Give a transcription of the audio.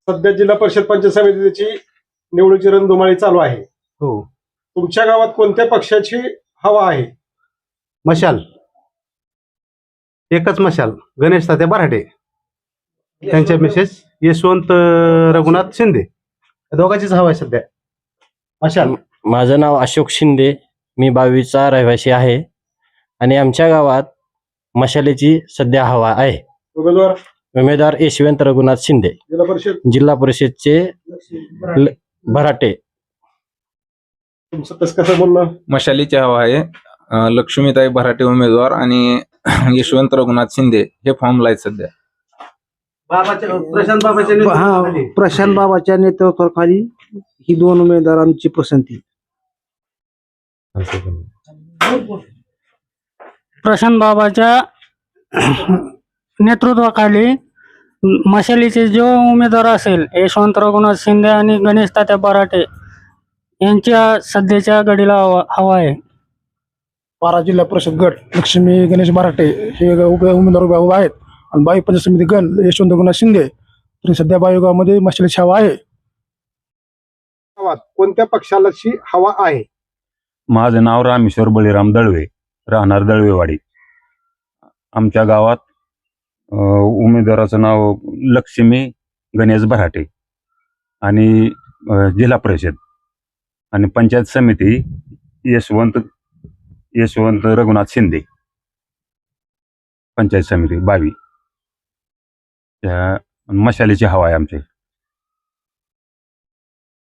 सध्या जिल्हा परिषद पंचायत समितीची निवडणुकीची रणधुमाळी चालू आहे. हो. तुमच्या गावात कोणत्या पक्षाची हवा आहे? मशाल, एकच मशाल, गणेश तात्या बराटे, त्यांच्या मिसेस यशवंत रघुनाथ शिंदे, दोघांचीच हवा आहे सध्या. मशाल. माझं नाव अशोक शिंदे, मी 22चा रहिवासी आहे आणि आमच्या गावात मशालेची सध्या हवा आहे. उमेदवार यशवंत रघुनाथ शिंदे, जिल्हा परिषदचे भराटे. तुमचं कसं बोलणं? मशालीची हवा आहे. लक्ष्मीताई भराटे उमेदवार आणि यशवंत रघुनाथ शिंदे हे फॉर्मला आहेत सध्या. प्रशांत बाबाच्या नेतृत्वाखाली ही दोन उमेदवारांची पसंती. प्रशांत बाबाच्या नेतृत्वाखाली मशालीचे जो उमेदवार असेल यशवंत रघुनाथ शिंदे आणि गणेश तात्या बराटे यांच्या सध्याच्या घडीला हवा आहे. पारा जिल्हा परिषद गट लक्ष्मी गणेश बराटे हे उमेदवार उभे आहेत आणि बाई पंचायत समिती गण यशवंत रघुनाथ शिंदे. तरी सध्या बायोगावमध्ये मशालीची हवा आहे. गावात कोणत्या पक्षाची हवा आहे? माझं नाव रामेश्वर बळीराम दळवे, राहणार दळवेवाडी. आमच्या गावात उमेदवाराचं नाव लक्ष्मी गणेश बराटे आणि जिल्हा परिषद आणि पंचायत समिती यशवंत रघुनाथ शिंदे, पंचायत समिती 22. त्या मशालीची हवा आहे आमची.